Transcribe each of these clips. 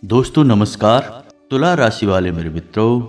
दोस्तों नमस्कार। तुला राशि वाले मेरे मित्रों,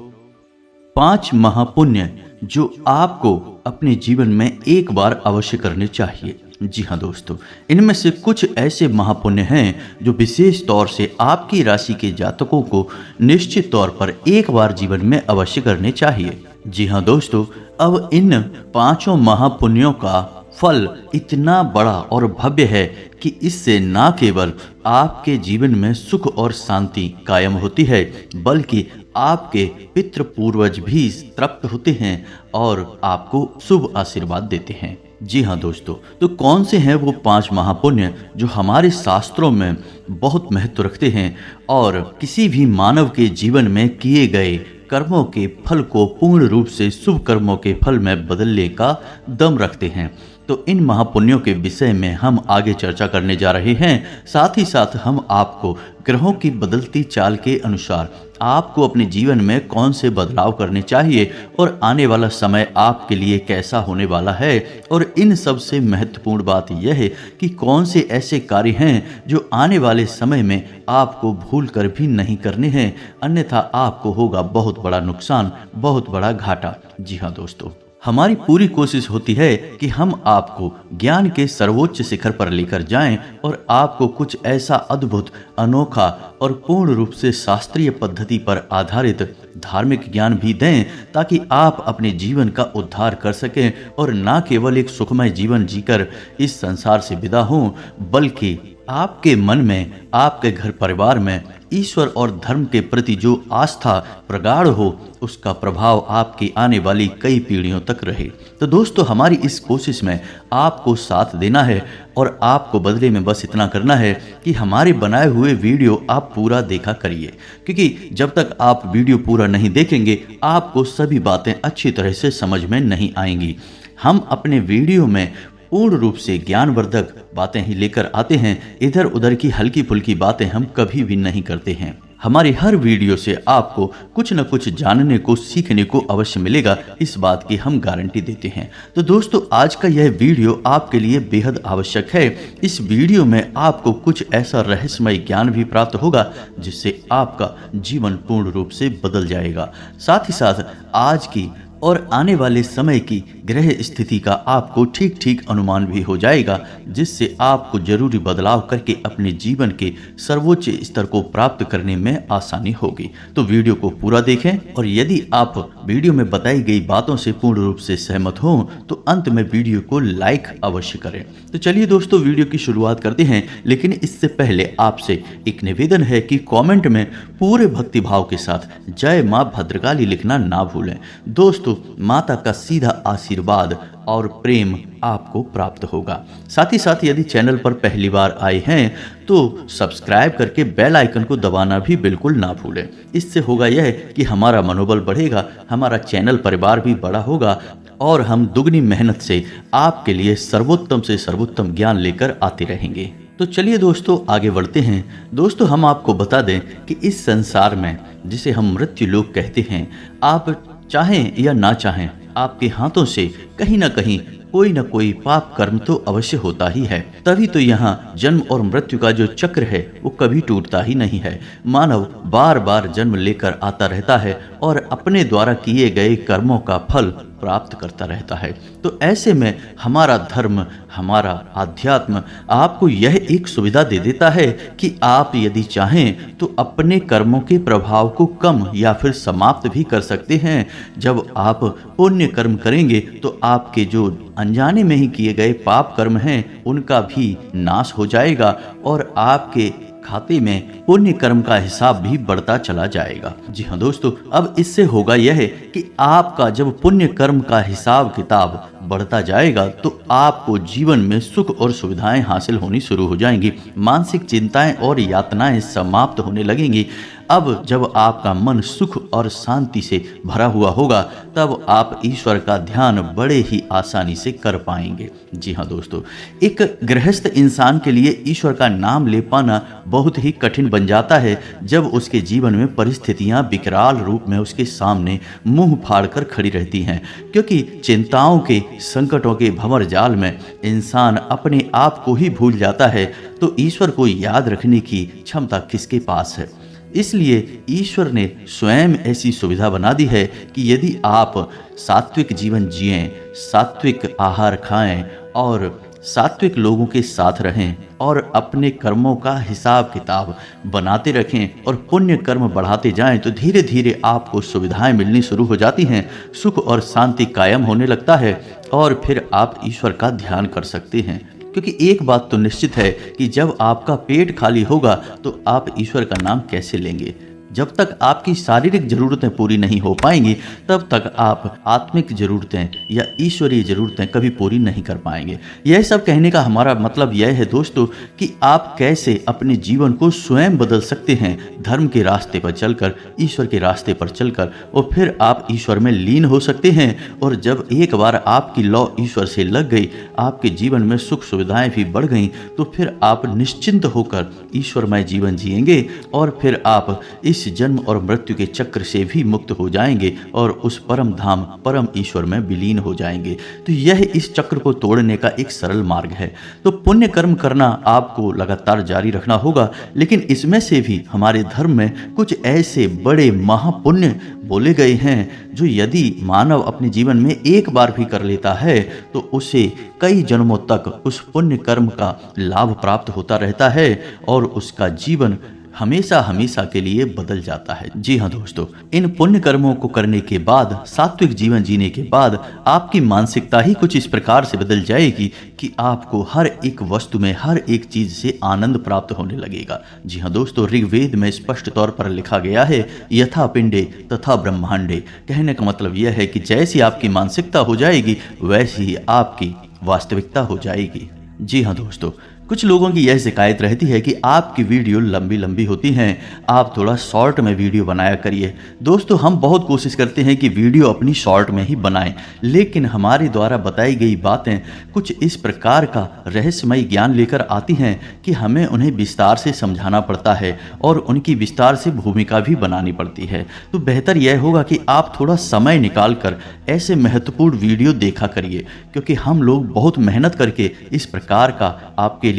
5 महापुण्य जो आपको अपने जीवन में एक बार अवश्य करने चाहिए। जी हाँ दोस्तों, इनमें से कुछ ऐसे महापुण्य हैं जो विशेष तौर से आपकी राशि के जातकों को निश्चित तौर पर एक बार जीवन में अवश्य करने चाहिए। जी हाँ दोस्तों, अब इन पांचों महापुण्यों का फल इतना बड़ा और भव्य है कि इससे न केवल आपके जीवन में सुख और शांति कायम होती है, बल्कि आपके पितृ पूर्वज भी तृप्त होते हैं और आपको शुभ आशीर्वाद देते हैं। जी हाँ दोस्तों, तो कौन से हैं वो 5 महापुण्य जो हमारे शास्त्रों में बहुत महत्व रखते हैं और किसी भी मानव के जीवन में किए गए कर्मों के फल को पूर्ण रूप से शुभ कर्मों के फल में बदलने का दम रखते हैं। तो इन महापुण्यों के विषय में हम आगे चर्चा करने जा रहे हैं। साथ ही साथ हम आपको ग्रहों की बदलती चाल के अनुसार आपको अपने जीवन में कौन से बदलाव करने चाहिए और आने वाला समय आपके लिए कैसा होने वाला है, और इन सबसे महत्वपूर्ण बात यह है कि कौन से ऐसे कार्य हैं जो आने वाले समय में आपको भूल कर भी नहीं करने हैं, अन्यथा आपको होगा बहुत बड़ा नुकसान, बहुत बड़ा घाटा। जी हाँ दोस्तों, हमारी पूरी कोशिश होती है कि हम आपको ज्ञान के सर्वोच्च शिखर पर लेकर जाएं और आपको कुछ ऐसा अद्भुत, अनोखा और पूर्ण रूप से शास्त्रीय पद्धति पर आधारित धार्मिक ज्ञान भी दें, ताकि आप अपने जीवन का उद्धार कर सकें और न केवल एक सुखमय जीवन जीकर इस संसार से विदा हों, बल्कि आपके मन में, आपके घर परिवार में ईश्वर और धर्म के प्रति जो आस्था प्रगाढ़ हो, उसका प्रभाव आपकी आने वाली कई पीढ़ियों तक रहे। तो दोस्तों, हमारी इस कोशिश में आपको साथ देना है और आपको बदले में बस इतना करना है कि हमारे बनाए हुए वीडियो आप पूरा देखा करिए, क्योंकि जब तक आप वीडियो पूरा नहीं देखेंगे आपको सभी बातें अच्छी तरह से समझ में नहीं आएंगी। हम अपने वीडियो में पूर्ण रूप से ज्ञानवर्धक बातें ही लेकर आते हैं, इधर उधर की हल्की फुल्की बातें हम कभी भी नहीं करते हैं। हमारी हर वीडियो से आपको कुछ न कुछ जानने को, सीखने को अवश्य मिलेगा, इस बात की हम गारंटी देते हैं। तो दोस्तों, आज का यह वीडियो आपके लिए बेहद आवश्यक है। इस वीडियो में आपको कुछ ऐसा रहस्यमय ज्ञान भी प्राप्त होगा जिससे आपका जीवन पूर्ण रूप से बदल जाएगा। साथ ही साथ आज की और आने वाले समय की ग्रह स्थिति का आपको ठीक ठीक अनुमान भी हो जाएगा, जिससे आपको जरूरी बदलाव करके अपने जीवन के सर्वोच्च स्तर को प्राप्त करने में आसानी होगी। तो वीडियो को पूरा देखें और यदि आप वीडियो में बताई गई बातों से पूर्ण रूप से सहमत हों तो अंत में वीडियो को लाइक अवश्य करें। तो चलिए दोस्तों, वीडियो की शुरुआत करते हैं, लेकिन इससे पहले आपसे एक निवेदन है कि कमेंट में पूरे भक्तिभाव के साथ जय मां भद्रकाली लिखना ना भूलें। दोस्तों, माता का सीधा आशीर्वाद और प्रेम आपको प्राप्त होगा। साथ ही साथ यदि चैनल पर पहली बार आए हैं तो सब्सक्राइब करके बेल आइकन को दबाना भी बिल्कुल ना भूलें। इससे होगा यह कि हमारा मनोबल बढ़ेगा, हमारा चैनल परिवार भी बड़ा होगा और हम दुगनी मेहनत से आपके लिए सर्वोत्तम से सर्वोत्तम ज्ञान लेकर आते रहेंगे। तो चलिए दोस्तों, आगे बढ़ते हैं। दोस्तों, हम आपको बता दें कि इस संसार में, जिसे हम मृत्यु लोक कहते हैं, आप चाहें या ना चाहें, आपके हाथों से कहीं ना कहीं कोई ना कोई पाप कर्म तो अवश्य होता ही है। तभी तो यहाँ जन्म और मृत्यु का जो चक्र है वो कभी टूटता ही नहीं है। मानव बार बार जन्म लेकर आता रहता है और अपने द्वारा किए गए कर्मों का फल प्राप्त करता रहता है। तो ऐसे में हमारा धर्म, हमारा आध्यात्म आपको यह एक सुविधा दे देता है कि आप यदि चाहें तो अपने कर्मों के प्रभाव को कम या फिर समाप्त भी कर सकते हैं। जब आप पुण्य कर्म करेंगे तो आपके जो अनजाने में ही किए गए पाप कर्म हैं उनका भी नाश हो जाएगा और आपके खाते में पुण्य कर्म का हिसाब भी बढ़ता चला जाएगा। जी हाँ दोस्तों, अब इससे होगा यह कि आपका जब पुण्य कर्म का हिसाब किताब बढ़ता जाएगा तो आपको जीवन में सुख और सुविधाएं हासिल होनी शुरू हो जाएंगी। मानसिक चिंताएं और यातनाएं समाप्त होने लगेंगी। अब जब आपका मन सुख और शांति से भरा हुआ होगा तब आप ईश्वर का ध्यान बड़े ही आसानी से कर पाएंगे। जी हाँ दोस्तों, एक गृहस्थ इंसान के लिए ईश्वर का नाम ले पाना बहुत ही कठिन बन जाता है जब उसके जीवन में परिस्थितियां विकराल रूप में उसके सामने मुंह फाड़ कर खड़ी रहती हैं, क्योंकि चिंताओं के, संकटों के भंवर जाल में इंसान अपने आप को ही भूल जाता है। तो ईश्वर को याद रखने की क्षमता किसके पास है? इसलिए ईश्वर ने स्वयं ऐसी सुविधा बना दी है कि यदि आप सात्विक जीवन जिएं, सात्विक आहार खाएं और सात्विक लोगों के साथ रहें और अपने कर्मों का हिसाब किताब बनाते रखें और पुण्य कर्म बढ़ाते जाएं, तो धीरे धीरे आपको सुविधाएं मिलनी शुरू हो जाती हैं, सुख और शांति कायम होने लगता है और फिर आप ईश्वर का ध्यान कर सकते हैं। क्योंकि एक बात तो निश्चित है कि जब आपका पेट खाली होगा तो आप ईश्वर का नाम कैसे लेंगे। जब तक आपकी शारीरिक जरूरतें पूरी नहीं हो पाएंगी तब तक आप आत्मिक जरूरतें या ईश्वरीय जरूरतें कभी पूरी नहीं कर पाएंगे। यह सब कहने का हमारा मतलब यह है दोस्तों कि आप कैसे अपने जीवन को स्वयं बदल सकते हैं, धर्म के रास्ते पर चलकर, ईश्वर के रास्ते पर चलकर, और फिर आप ईश्वर में लीन हो सकते हैं। और जब एक बार आपकी लौ ईश्वर से लग गई, आपके जीवन में सुख सुविधाएं भी बढ़ गई, तो फिर आप निश्चिंत होकर ईश्वरमय जीवन जिएंगे और फिर आप इस जन्म और मृत्यु के चक्र से भी मुक्त हो जाएंगे और उस परम धाम परम ईश्वर में विलीन हो जाएंगे। तो यह इस चक्र को तोड़ने का एक सरल मार्ग है। तो पुण्य कर्म करना आपको लगातार जारी रखना होगा, लेकिन इसमें से भी हमारे धर्म में कुछ ऐसे बड़े महापुण्य बोले गए हैं जो यदि मानव अपने जीवन में एक बार भी कर लेता है तो उसे कई जन्मों तक उस पुण्य कर्म का लाभ प्राप्त होता रहता है और उसका जीवन हमेशा हमेशा के लिए बदल जाता है। जी हाँ दोस्तों, इन पुण्य कर्मों को करने के बाद, सात्विक जीवन जीने के बाद आपकी मानसिकता ही कुछ इस प्रकार से बदल जाएगी कि आपको हर एक वस्तु में, हर एक चीज से आनंद प्राप्त होने लगेगा। जी हाँ दोस्तों, ऋग्वेद में स्पष्ट तौर पर लिखा गया है, यथा पिंडे तथा ब्रह्मांडे। कहने का मतलब यह है कि जैसी आपकी मानसिकता हो जाएगी वैसी ही आपकी वास्तविकता हो जाएगी। जी हाँ दोस्तों, कुछ लोगों की यह शिकायत रहती है कि आपकी वीडियो लंबी लंबी होती हैं, आप थोड़ा शॉर्ट में वीडियो बनाया करिए। दोस्तों, हम बहुत कोशिश करते हैं कि वीडियो अपनी शॉर्ट में ही बनाएं, लेकिन हमारे द्वारा बताई गई बातें कुछ इस प्रकार का रहस्यमय ज्ञान लेकर आती हैं कि हमें उन्हें विस्तार से समझाना पड़ता है और उनकी विस्तार से भूमिका भी बनानी पड़ती है। तो बेहतर यह होगा कि आप थोड़ा समय निकाल कर ऐसे महत्वपूर्ण वीडियो देखा करिए, क्योंकि हम लोग बहुत मेहनत करके इस प्रकार का आपके लिए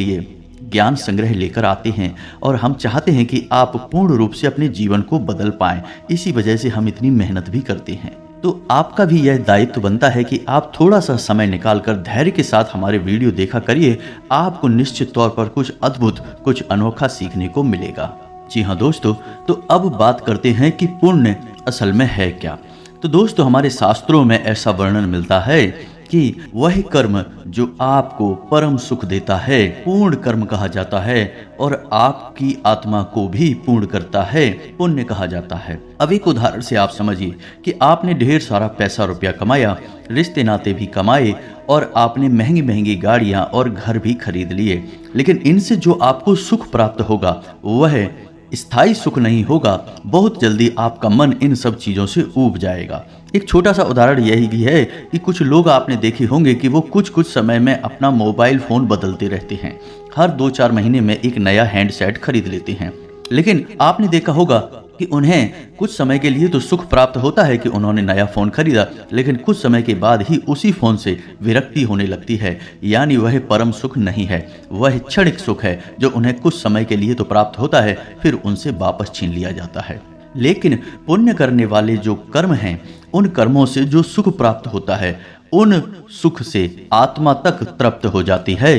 ज्ञान संग्रह लेकर आते हैं और हम चाहते हैं कि आप पूर्ण रूप से अपने जीवन को बदल पाएं। इसी वजह से हम इतनी मेहनत भी करते हैं। तो आपका भी यह दायित्व बनता है कि आप थोड़ा सा समय निकालकर धैर्य के साथ हमारे वीडियो देखा करिए। आपको निश्चित तौर पर कुछ अद्भुत, कुछ अनोखा सीखने को मिलेगा। जी हाँ दोस्तों, तो अब बात करते हैं कि पुण्य असल में है क्या। तो दोस्तों, हमारे शास्त्रों में ऐसा वर्णन मिलता है कि वह कर्म जो आपको परम सुख देता है पूर्ण कर्म कहा जाता है और आपकी आत्मा को भी पूर्ण करता है पुण्य कहा जाता है। अब एक उदाहरण से आप समझिए कि आपने ढेर सारा पैसा रुपया कमाया, रिश्ते नाते भी कमाए और आपने महंगी महंगी गाड़ियां और घर भी खरीद लिए, लेकिन इनसे जो आपको सुख प्राप्त होगा वह स्थायी सुख नहीं होगा। बहुत जल्दी आपका मन इन सब चीजों से ऊब जाएगा। एक छोटा सा उदाहरण यही भी है कि कुछ लोग आपने देखे होंगे कि वो कुछ कुछ समय में अपना मोबाइल फोन बदलते रहते हैं। हर 2-4 महीने में एक नया हैंडसेट खरीद लेते हैं, लेकिन आपने देखा होगा कि उन्हें कुछ समय के लिए तो सुख प्राप्त होता है कि उन्होंने नया फोन खरीदा, लेकिन कुछ समय के बाद ही उसी फोन से विरक्ति होने लगती है। यानी वह परम सुख नहीं है, वह क्षणिक सुख है जो उन्हें कुछ समय के लिए तो प्राप्त होता है, फिर उनसे वापस छीन लिया जाता है। लेकिन पुण्य करने वाले जो कर्म हैं, उन कर्मों से जो सुख प्राप्त होता है, उन सुख से आत्मा तक तृप्त हो जाती है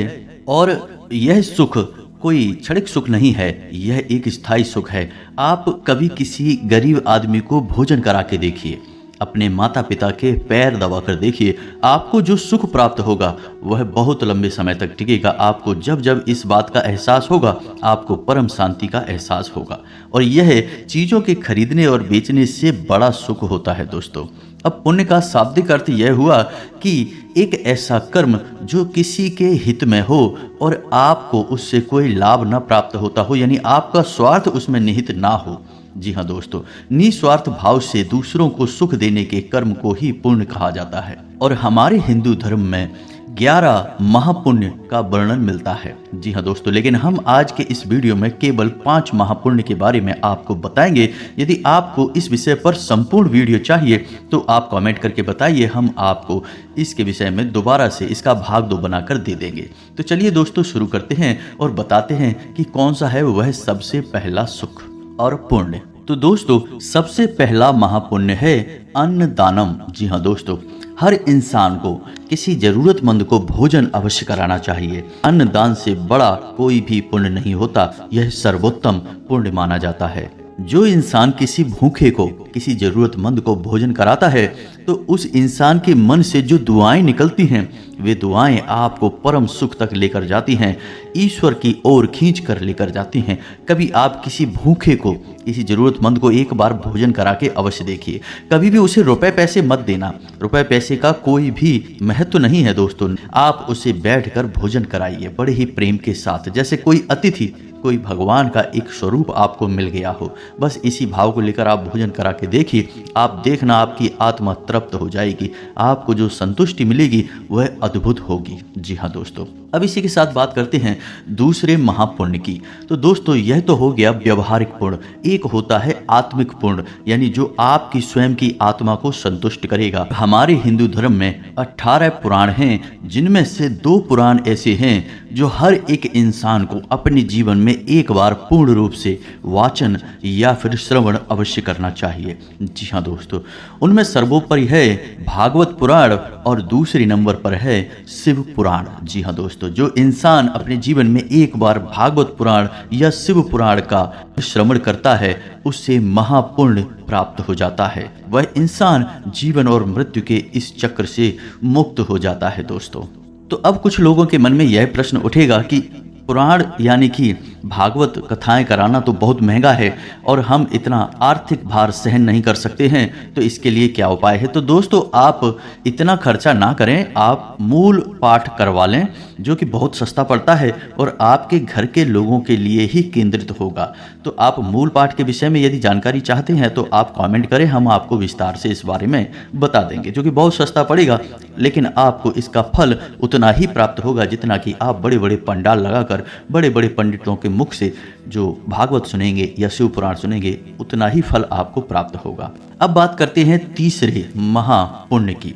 और यह सुख कोई क्षणिक सुख नहीं है, यह एक स्थायी सुख है। आप कभी किसी गरीब आदमी को भोजन करा के देखिए, अपने माता पिता के पैर दबा कर देखिए, आपको जो सुख प्राप्त होगा वह बहुत लंबे समय तक टिकेगा। आपको जब जब इस बात का एहसास होगा, आपको परम शांति का एहसास होगा और यह चीज़ों के खरीदने और बेचने से बड़ा सुख होता है दोस्तों। अब पुण्य का शाब्दिक अर्थ यह हुआ कि एक ऐसा कर्म जो किसी के हित में हो और आपको उससे कोई लाभ न प्राप्त होता हो, यानी आपका स्वार्थ उसमें निहित ना हो। जी हाँ दोस्तों, निस्वार्थ भाव से दूसरों को सुख देने के कर्म को ही पुण्य कहा जाता है। और हमारे हिंदू धर्म में 11 महापुण्य का वर्णन मिलता है। जी हाँ दोस्तों, लेकिन हम आज के इस वीडियो में केवल 5 महापुण्य के बारे में आपको बताएंगे। यदि आपको इस विषय पर संपूर्ण वीडियो चाहिए तो आप कमेंट करके बताइए, हम आपको इसके विषय में दोबारा से इसका भाग 2 बनाकर दे देंगे। तो चलिए दोस्तों, शुरू करते हैं और बताते हैं कि कौन सा है वह सबसे पहला सुख। और पुण्य। तो दोस्तों सबसे पहला महापुण्य है अन्न दानम। जी हाँ दोस्तों, हर इंसान को किसी जरूरतमंद को भोजन अवश्य कराना चाहिए। अन्न दान से बड़ा कोई भी पुण्य नहीं होता, यह सर्वोत्तम पुण्य माना जाता है। जो इंसान किसी भूखे को, किसी जरूरतमंद को भोजन कराता है तो उस इंसान के मन से जो दुआएं निकलती हैं वे दुआएं आपको परम सुख तक लेकर जाती हैं, ईश्वर की ओर खींच कर लेकर जाती हैं। कभी आप किसी भूखे को, किसी जरूरतमंद को एक बार भोजन करा के अवश्य देखिए। कभी भी उसे रुपए पैसे मत देना, रुपए पैसे का कोई भी महत्व नहीं है दोस्तों। आप उसे बैठकर भोजन कराइए बड़े ही प्रेम के साथ, जैसे कोई अतिथि, कोई भगवान का एक स्वरूप आपको मिल गया हो। बस इसी भाव को लेकर आप भोजन करा के देखिए, आप देखना आपकी आत्मा तृप्त हो जाएगी, आपको जो संतुष्टि मिलेगी वह अद्भुत होगी। जी हाँ दोस्तों, अब इसी के साथ बात करते हैं दूसरे महापुण्य की। तो दोस्तों यह तो हो गया व्यवहारिक पुण्य, एक होता है आत्मिक पुण्य, यानी जो आपकी स्वयं की आत्मा को संतुष्ट करेगा। हमारे हिंदू धर्म में 18 पुराण हैं, जिनमें से 2 पुराण ऐसे हैं जो हर एक इंसान को अपने जीवन में एक बार पूर्ण रूप से वाचन या फिर श्रवण अवश्य करना चाहिए। जी हाँ दोस्तों, उनमें सर्वोपरि है भागवत पुराण और दूसरे नंबर पर है शिव पुराण। जी हाँ दोस्तों, जो इंसान अपने जीवन में एक बार भागवत पुराण या शिव पुराण का श्रवण करता है उससे महापुण्य प्राप्त हो जाता है। वह इंसान जीवन और मृत्यु के इस चक्र से मुक्त हो जाता है दोस्तों। तो अब कुछ लोगों के मन में यह प्रश्न उठेगा कि पुराण यानी कि भागवत कथाएं कराना तो बहुत महंगा है और हम इतना आर्थिक भार सहन नहीं कर सकते हैं, तो इसके लिए क्या उपाय है? तो दोस्तों आप इतना खर्चा ना करें, आप मूल पाठ करवा लें जो कि बहुत सस्ता पड़ता है और आपके घर के लोगों के लिए ही केंद्रित होगा। तो आप मूल पाठ के विषय में यदि जानकारी चाहते हैं तो आप कमेंट करें, हम आपको विस्तार से इस बारे में बता देंगे, जो कि बहुत सस्ता पड़ेगा, लेकिन आपको इसका फल उतना ही प्राप्त होगा जितना कि आप बड़े बड़े पंडाल लगाकर बड़े बड़े पंडितों के मुख से जो भागवत सुनेंगे या शिव पुराण सुनेंगे, उतना ही फल आपको प्राप्त होगा। अब बात करते हैं तीसरे महापुण्य की।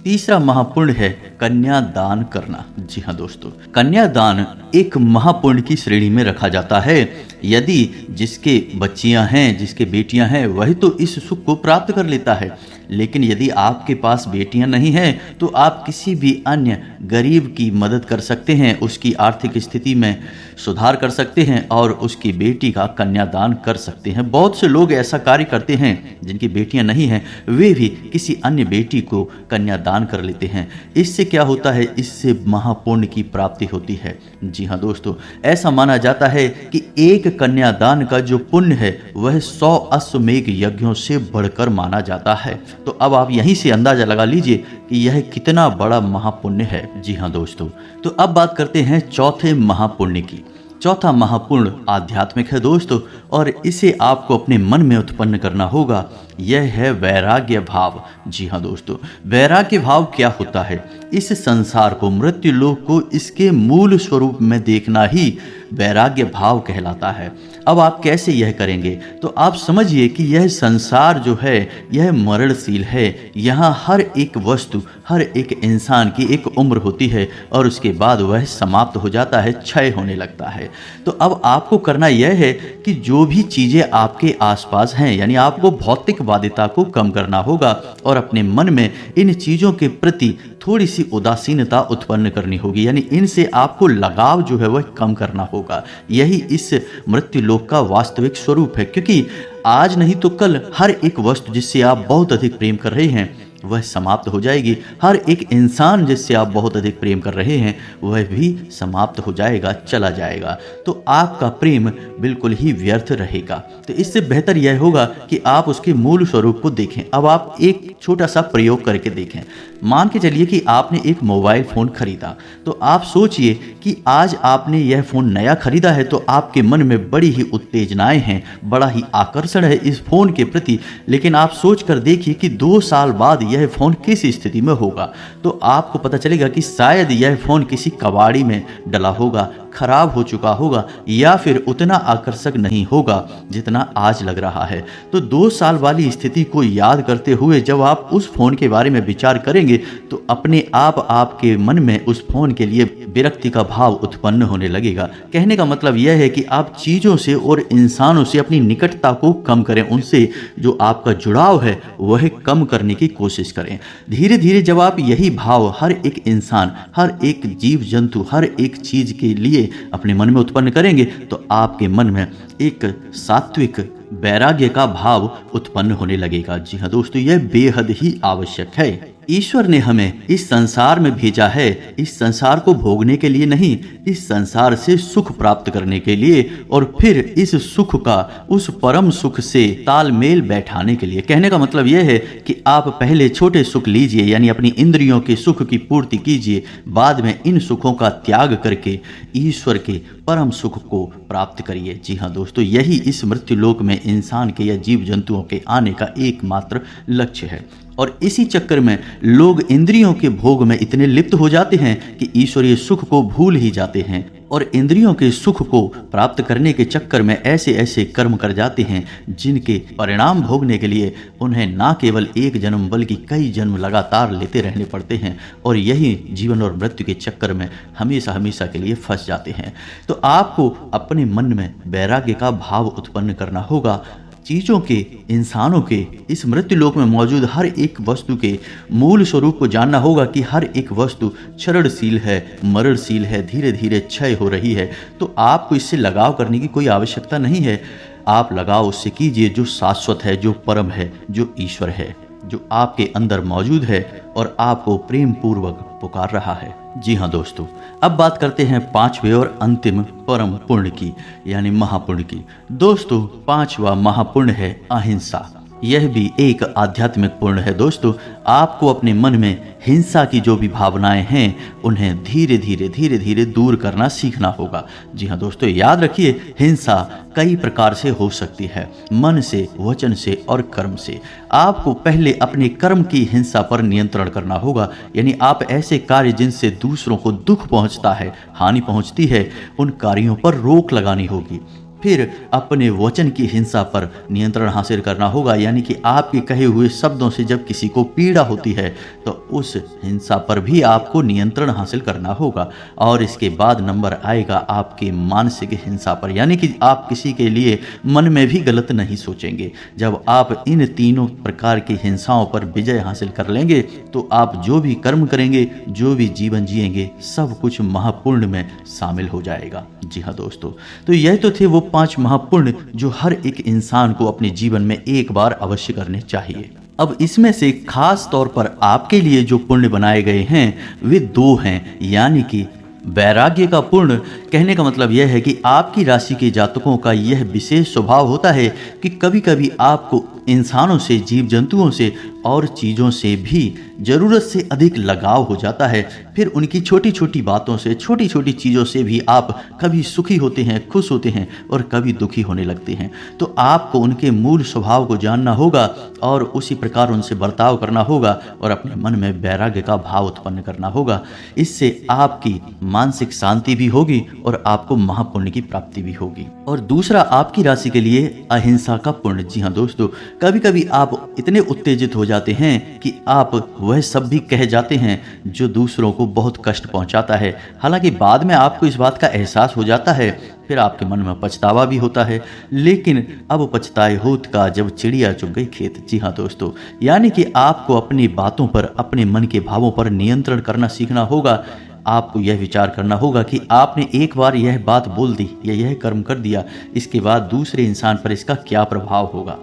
तीसरा महापुण्य है कन्यादान करना। जी हाँ दोस्तों, कन्यादान एक महापुण्य की श्रेणी में रखा जाता है। यदि जिसके बच्चियां हैं, जिसके बेटियां हैं, वही तो इस सुख को प्राप्त कर लेता है, लेकिन यदि आपके पास बेटियां नहीं हैं तो आप किसी भी अन्य गरीब की मदद कर सकते हैं, उसकी आर्थिक स्थिति में सुधार कर सकते हैं और उसकी बेटी का कन्यादान कर सकते हैं। बहुत से लोग ऐसा कार्य करते हैं जिनकी बेटियां नहीं हैं, वे भी किसी अन्य बेटी को कन्यादान कर लेते हैं। इससे क्या होता है? इससे महापुण्य की प्राप्ति होती है। जी हाँ दोस्तों, ऐसा माना जाता है कि एक कन्यादान का जो पुण्य है वह 100 अश्वमेध यज्ञों से बढ़कर माना जाता है। तो अब आप यहीं से अंदाजा लगा लीजिए कि यह कितना बड़ा महापुण्य है। जी हाँ दोस्तों, तो अब बात करते हैं चौथे महापुण्य की। चौथा महापुण्य आध्यात्मिक है दोस्तों, और इसे आपको अपने मन में उत्पन्न करना होगा। यह है वैराग्य भाव। जी हाँ दोस्तों, वैराग्य भाव क्या होता है? इस संसार को, मृत्यु लोक को इसके मूल स्वरूप में देखना ही वैराग्य भाव कहलाता है। अब आप कैसे यह करेंगे? तो आप समझिए कि यह संसार जो है यह मरणशील है। यहाँ हर एक वस्तु, हर एक इंसान की एक उम्र होती है और उसके बाद वह समाप्त हो जाता है, क्षय होने लगता है। तो अब आपको करना यह है कि जो भी चीज़ें आपके आसपास हैं, यानी आपको भौतिकवादिता को कम करना होगा और अपने मन में इन चीज़ों के प्रति थोड़ी सी उदासीनता उत्पन्न करनी होगी, यानी इनसे आपको लगाव जो है वह कम करना होगा। यही इस मृत्यु लोक का वास्तविक स्वरूप है, क्योंकि आज नहीं तो कल हर एक वस्तु जिससे आप बहुत अधिक प्रेम कर रहे हैं वह समाप्त हो जाएगी। हर एक इंसान जिससे आप बहुत अधिक प्रेम कर रहे हैं वह भी समाप्त हो जाएगा, चला जाएगा। तो आपका प्रेम बिल्कुल ही व्यर्थ रहेगा। तो इससे बेहतर यह होगा कि आप उसके मूल स्वरूप को देखें। अब आप एक छोटा सा प्रयोग करके देखें। मान के चलिए कि आपने एक मोबाइल फ़ोन खरीदा, तो आप सोचिए कि आज आपने यह फ़ोन नया खरीदा है तो आपके मन में बड़ी ही उत्तेजनाएं हैं, बड़ा ही आकर्षण है इस फ़ोन के प्रति। लेकिन आप सोच कर देखिए कि 2 साल बाद यह फ़ोन किस स्थिति में होगा, तो आपको पता चलेगा कि शायद यह फ़ोन किसी कबाड़ी में डला होगा, खराब हो चुका होगा, या फिर उतना आकर्षक नहीं होगा जितना आज लग रहा है। तो 2 साल वाली स्थिति को याद करते हुए जब आप उस फ़ोन के बारे में विचार करेंगे तो अपने आप आपके मन में उस फ़ोन के लिए विरक्ति का भाव उत्पन्न होने लगेगा। कहने का मतलब यह है कि आप चीज़ों से और इंसानों से अपनी निकटता को कम करें, उनसे जो आपका जुड़ाव है वह कम करने की कोशिश करें। धीरे धीरे जब आप यही भाव हर एक इंसान, हर एक जीव जंतु, हर एक चीज़ के लिए अपने मन में उत्पन्न करेंगे तो आपके मन में एक सात्विक वैराग्य का भाव उत्पन्न होने लगेगा। जी हाँ दोस्तों, यह बेहद ही आवश्यक है। ईश्वर ने हमें इस संसार में भेजा है, इस संसार को भोगने के लिए नहीं, इस संसार से सुख प्राप्त करने के लिए और फिर इस सुख का उस परम सुख से तालमेल बैठाने के लिए। कहने का मतलब यह है कि आप पहले छोटे सुख लीजिए, यानी अपनी इंद्रियों के सुख की पूर्ति कीजिए, बाद में इन सुखों का त्याग करके ईश्वर के परम सुख को प्राप्त करिए। जी हाँ दोस्तों, यही इस मृत्यु लोक में इंसान के या जीव जंतुओं के आने का एकमात्र लक्ष्य है। और इसी चक्कर में लोग इंद्रियों के भोग में इतने लिप्त हो जाते हैं कि ईश्वरीय सुख को भूल ही जाते हैं और इंद्रियों के सुख को प्राप्त करने के चक्कर में ऐसे ऐसे कर्म कर जाते हैं जिनके परिणाम भोगने के लिए उन्हें ना केवल एक जन्म बल्कि कई जन्म लगातार लेते रहने पड़ते हैं और यही जीवन और मृत्यु के चक्कर में हमेशा हमेशा के लिए फंस जाते हैं। तो आपको अपने मन में वैराग्य का भाव उत्पन्न करना होगा। चीज़ों के, इंसानों के, इस मृत्यु लोक में मौजूद हर एक वस्तु के मूल स्वरूप को जानना होगा कि हर एक वस्तु क्षरणशील है, मरणशील है, धीरे धीरे क्षय हो रही है। तो आपको इससे लगाव करने की कोई आवश्यकता नहीं है। आप लगाव उससे कीजिए जो शाश्वत है, जो परम है, जो ईश्वर है, जो आपके अंदर मौजूद है और आपको प्रेम पूर्वक पुकार रहा है। जी हाँ दोस्तों, अब बात करते हैं पांचवें और अंतिम परम पुण्य की, यानी महापुण्य की। दोस्तों, पांचवा महापुण्य है अहिंसा। यह भी एक आध्यात्मिक पुण्य है। दोस्तों, आपको अपने मन में हिंसा की जो भी भावनाएं हैं उन्हें धीरे धीरे दूर करना सीखना होगा। जी हाँ दोस्तों, याद रखिए, हिंसा कई प्रकार से हो सकती है, मन से, वचन से और कर्म से। आपको पहले अपने कर्म की हिंसा पर नियंत्रण करना होगा, यानी आप ऐसे कार्य जिनसे दूसरों को दुख पहुंचता है, हानि पहुंचती है, उन कार्यों पर रोक लगानी होगी। फिर अपने वचन की हिंसा पर नियंत्रण हासिल करना होगा, यानी कि आपके कहे हुए शब्दों से जब किसी को पीड़ा होती है तो उस हिंसा पर भी आपको नियंत्रण हासिल करना होगा। और इसके बाद नंबर आएगा आपके मानसिक हिंसा पर, यानी कि आप किसी के लिए मन में भी गलत नहीं सोचेंगे। जब आप इन तीनों प्रकार की हिंसाओं पर विजय हासिल कर लेंगे तो आप जो भी कर्म करेंगे, जो भी जीवन जिएंगे, सब कुछ महापुण्य में शामिल हो जाएगा। जी हाँ दोस्तों, तो यह तो थे वो 5 महापुण्य जो हर एक इंसान को अपने जीवन में एक बार अवश्य करने चाहिए। अब इसमें से खास तौर पर आपके लिए जो पुण्य बनाए गए हैं वे 2 हैं, यानी कि वैराग्य का पुण्य। कहने का मतलब यह है कि आपकी राशि के जातकों का यह विशेष स्वभाव होता है कि कभी कभी आपको इंसानों से, जीव जंतुओं से और चीज़ों से भी ज़रूरत से अधिक लगाव हो जाता है। फिर उनकी छोटी छोटी बातों से, छोटी छोटी चीज़ों से भी आप कभी सुखी होते हैं, खुश होते हैं और कभी दुखी होने लगते हैं। तो आपको उनके मूल स्वभाव को जानना होगा और उसी प्रकार उनसे बर्ताव करना होगा और अपने मन में वैराग्य का भाव उत्पन्न करना होगा। इससे आपकी मानसिक शांति भी होगी और आपको महापुण्य की प्राप्ति भी होगी। और दूसरा आपकी राशि के लिए अहिंसा का पुण्य। जी हाँ दोस्तों, कभी कभी आप इतने उत्तेजित हो जाते हैं कि आप वह सब भी कह जाते हैं जो दूसरों को बहुत कष्ट पहुंचाता है। हालांकि बाद में आपको इस बात का एहसास हो जाता है, फिर आपके मन में पछतावा भी होता है, लेकिन अब पछताए होत का जब चिड़िया चुग गई खेत। जी हाँ दोस्तों, यानी कि आपको अपनी बातों पर, अपने मन के भावों पर नियंत्रण करना सीखना होगा। आपको यह विचार करना होगा कि आपने एक बार यह बात बोल दी या यह कर्म कर दिया, इसके बाद दूसरे इंसान पर इसका क्या प्रभाव होगा।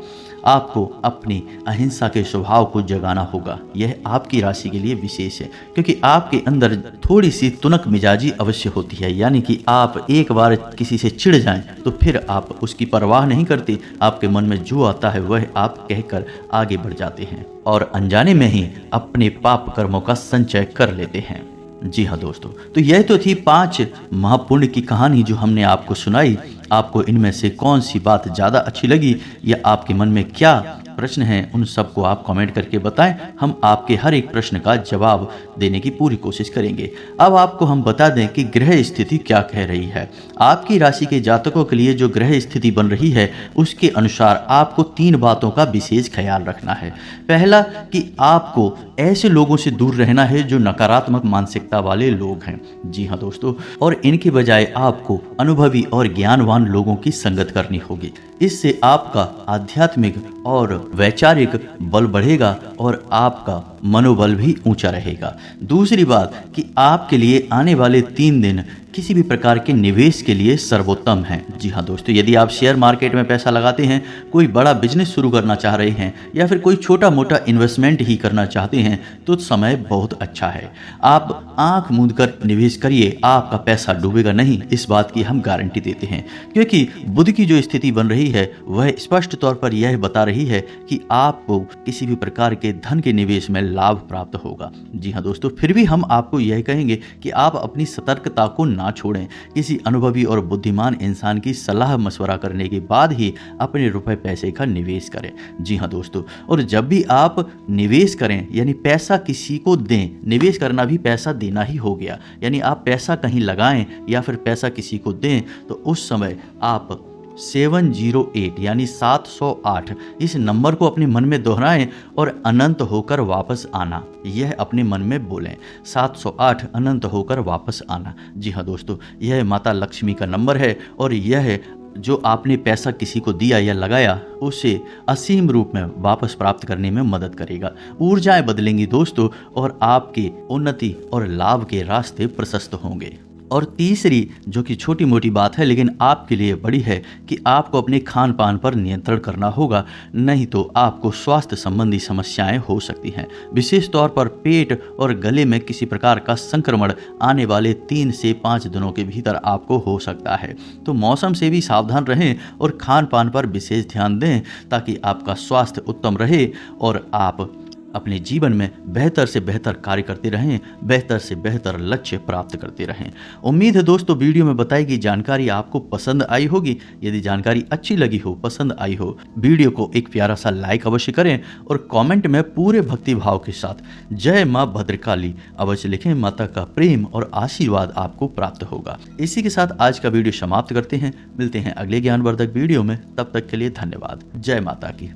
आपको अपनी अहिंसा के स्वभाव को जगाना होगा। यह आपकी राशि के लिए विशेष है, क्योंकि आपके अंदर थोड़ी सी तुनक मिजाजी अवश्य होती है, यानी कि आप एक बार किसी से चिढ़ जाएं तो फिर आप उसकी परवाह नहीं करते। आपके मन में जो आता है वह आप कहकर आगे बढ़ जाते हैं और अनजाने में ही अपने पाप कर्मों का संचय कर लेते हैं। जी हाँ दोस्तों, तो यह तो थी 5 महापुण्य की कहानी जो हमने आपको सुनाई। आपको इनमें से कौन सी बात ज़्यादा अच्छी लगी या आपके मन में क्या प्रश्न हैं उन सबको आप कमेंट करके बताएं। हम आपके हर एक प्रश्न का जवाब देने की पूरी कोशिश करेंगे। अब आपको हम बता दें कि ग्रह स्थिति क्या कह रही है। आपकी राशि के जातकों के लिए जो ग्रह स्थिति बन रही है उसके अनुसार आपको 3 बातों का विशेष ख्याल रखना है। पहला कि आपको ऐसे लोगों से दूर रहना है जो नकारात्मक मानसिकता वाले लोग हैं। जी हाँ दोस्तों, और इनके बजाय आपको अनुभवी और ज्ञानवान लोगों की संगत करनी होगी। इससे आपका आध्यात्मिक और वैचारिक बल बढ़ेगा और आपका मनोबल भी ऊंचा रहेगा। दूसरी बात कि आपके लिए आने वाले 3 दिन किसी भी प्रकार के निवेश के लिए सर्वोत्तम है। जी हाँ दोस्तों, यदि आप शेयर मार्केट में पैसा लगाते हैं, कोई बड़ा बिजनेस शुरू करना चाह रहे हैं या फिर कोई छोटा मोटा इन्वेस्टमेंट ही करना चाहते हैं तो समय बहुत अच्छा है। आप आंख मूंद कर निवेश करिए, आपका पैसा डूबेगा नहीं, इस बात की हम गारंटी देते हैं। क्योंकि बुध की जो स्थिति बन रही है वह स्पष्ट तौर पर यह बता रही है कि आपको किसी भी प्रकार के धन के निवेश में लाभ प्राप्त होगा। जी हाँ दोस्तों, फिर भी हम आपको यह कहेंगे कि आप अपनी सतर्कता को ना छोड़ें। किसी अनुभवी और बुद्धिमान इंसान की सलाह मशवरा करने के बाद ही अपने रुपए पैसे का निवेश करें। जी हाँ दोस्तों, और जब भी आप निवेश करें यानी पैसा किसी को दें, निवेश करना भी पैसा देना ही हो गया, यानी आप पैसा कहीं लगाएं या फिर पैसा किसी को दें तो उस समय आप 708 यानी 708 इस नंबर को अपने मन में दोहराएं और अनंत होकर वापस आना, यह अपने मन में बोलें। 708 अनंत होकर वापस आना। जी हाँ दोस्तों, यह माता लक्ष्मी का नंबर है और यह जो आपने पैसा किसी को दिया या लगाया उसे असीम रूप में वापस प्राप्त करने में मदद करेगा। ऊर्जाएं बदलेंगी दोस्तों और आपके उन्नति और लाभ के रास्ते प्रशस्त होंगे। और तीसरी जो कि छोटी मोटी बात है लेकिन आपके लिए बड़ी है कि आपको अपने खान पान पर नियंत्रण करना होगा, नहीं तो आपको स्वास्थ्य संबंधी समस्याएं हो सकती हैं। विशेष तौर पर पेट और गले में किसी प्रकार का संक्रमण आने वाले 3 से 5 दिनों के भीतर आपको हो सकता है। तो मौसम से भी सावधान रहें और खान पान पर विशेष ध्यान दें ताकि आपका स्वास्थ्य उत्तम रहे और आप अपने जीवन में बेहतर से बेहतर कार्य करते रहें, बेहतर से बेहतर लक्ष्य प्राप्त करते रहें। उम्मीद है दोस्तों वीडियो में बताई गई जानकारी आपको पसंद आई होगी। यदि जानकारी अच्छी लगी हो, पसंद आई हो, वीडियो को एक प्यारा सा लाइक अवश्य करें और कमेंट में पूरे भक्ति भाव के साथ जय माँ भद्रकाली अवश्य लिखें। माता का प्रेम और आशीर्वाद आपको प्राप्त होगा। इसी के साथ आज का वीडियो समाप्त करते हैं। मिलते हैं अगले ज्ञानवर्धक वीडियो में, तब तक के लिए धन्यवाद। जय माता की।